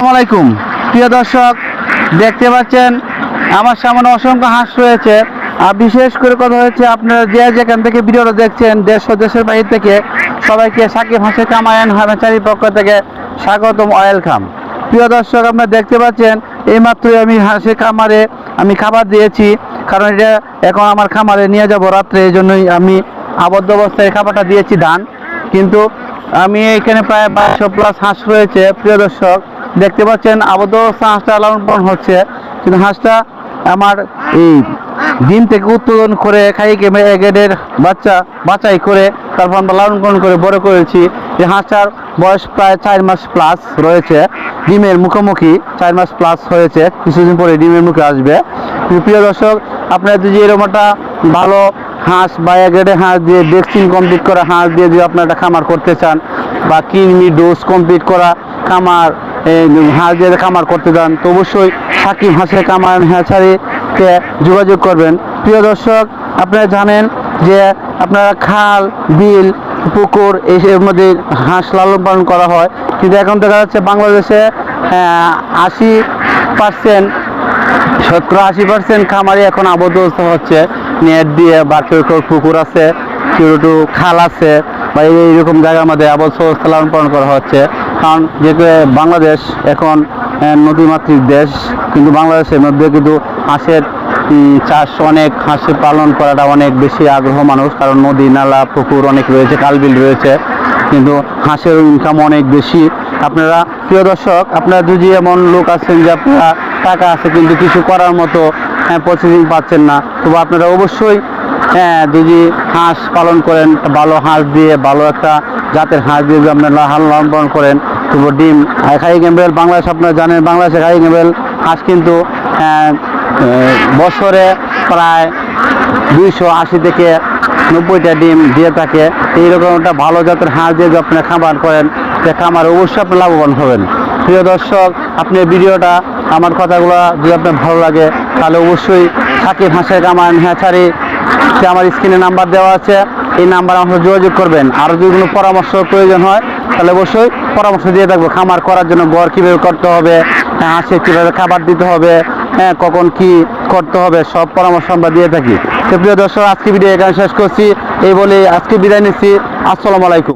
আসসালামাইকুম প্রিয় দর্শক, দেখতে পাচ্ছেন আমার সামনে অসংখ্য হাঁস রয়েছে। আর বিশেষ করে কথা হচ্ছে, আপনারা যে যেখান থেকে ভিডিওটা দেখছেন, দেশ ও দেশের বাইরে থেকে, সবাইকে সাকিব হাঁসের খামার এন্ড হাঁচারির পক্ষ থেকে স্বাগতম, ওয়েলকাম। প্রিয় দর্শক, আপনারা দেখতে পাচ্ছেন এইমাত্রই আমি হাঁসের খামারে খাবার দিয়েছি, কারণ এটা এখন আমার খামারে নিয়ে যাব রাত্রে, এই জন্যই আমি আবদ্ধ অবস্থায় খাবারটা দিয়েছি ধান। কিন্তু আমি এখানে প্রায় 2200+ হাঁস রয়েছে। প্রিয় দর্শক, দেখতে পাচ্ছেন আবদ্ধ অবস্থা হাঁসটা লালন পালন হচ্ছে, কিন্তু হাঁসটা আমার এই ডিম থেকে উৎপাদন করে খাইয়ে এগেডের বাচ্চা বাছাই করে তারপর আমরা লালন পালন করে বড় করেছি। এই হাঁসটার বয়স প্রায় 4 মাস প্লাস রয়েছে, ডিমের মুখোমুখি 4 মাস প্লাস হয়েছে, কিছুদিন পরে ডিমের মুখে আসবে। প্রিয় দর্শক, আপনারা যদি এরকম একটা ভালো হাঁস বা এগেডে হাঁস দিয়ে ভ্যাকসিন কমপ্লিট করা হাঁস দিয়ে যদি আপনারা একটা খামার করতে চান, বা কৃমি ডোজ কমপ্লিট করা খামার হাঁস দিয়ে খামার করতে চান, তো অবশ্যই সাকিব হাঁসের খামার হ্যাচারিতে যোগাযোগ করবেন। প্রিয় দর্শক, আপনারা জানেন যে আপনারা খাল বিল পুকুর এর মধ্যে হাঁস লালন পালন করা হয়, কিন্তু এখন দেখা যাচ্ছে বাংলাদেশে 80% 70-80% খামারি এখন আবদ্ধ অবস্থা হচ্ছে নেট দিয়ে, বা কেউ পুকুর আছে, কেউ একটু খাল আছে, বা এইরকম জায়গার মধ্যে আবদ্ধ অবস্থা লালন পালন করা হচ্ছে। কারণ যেহেতু বাংলাদেশ এখন নদীমাতৃক দেশ, কিন্তু বাংলাদেশের মধ্যে কিন্তু হাঁসের চাষ অনেক, হাঁসের পালন করাটা অনেক বেশি আগ্রহ মানুষ, কারণ নদী নালা পুকুর অনেক রয়েছে, খালবিল রয়েছে, কিন্তু হাঁসের ইনকাম অনেক বেশি। আপনারা প্রিয় দর্শক, আপনারা যদি এমন লোক আছেন যে আপনারা টাকা আছে কিন্তু কিছু করার মতো প্রসেসিং পাচ্ছেন না, তবু আপনারা অবশ্যই যদি হাঁস পালন করেন, ভালো হাঁস দিয়ে, ভালো একটা জাতের হাঁস দিয়ে যদি আপনারা লালন পালন করেন, তবু ডিম খাই ক্যাম্বেল বাংলাদেশ, আপনারা জানেন বাংলাদেশে খাই ক্যাম্বেল হাঁস কিন্তু বছরে প্রায় 280 থেকে 90টা ডিম দিয়ে থাকে। এইরকম একটা ভালো জাতের হাঁস দিয়ে যদি আপনারা খামার করেন, সে খামার অবশ্যই আপনি লাভবান হবেন। প্রিয় দর্শক, আপনি ভিডিওটা, আমার কথাগুলো যদি আপনার ভালো লাগে, তাহলে অবশ্যই সাকিব হাঁসের খামার হ্যাচারি আমার স্ক্রিনে নাম্বার দেওয়া আছে, এই নাম্বার আমার সাথে যোগাযোগ করবেন। আরও যদি কোনো পরামর্শ প্রয়োজন হয়, তাহলে অবশ্যই পরামর্শ দিয়ে থাকবো। খামার করার জন্য ঘর কীভাবে করতে হবে, হাঁসে কীভাবে খাবার দিতে হবে, কখন কি করতে হবে, সব পরামর্শ আমরা দিয়ে থাকি। তো প্রিয় দর্শক, আজকে ভিডিও এখানে শেষ করছি, এই বলে আজকে বিদায় নিচ্ছি। আসসালামু আলাইকুম।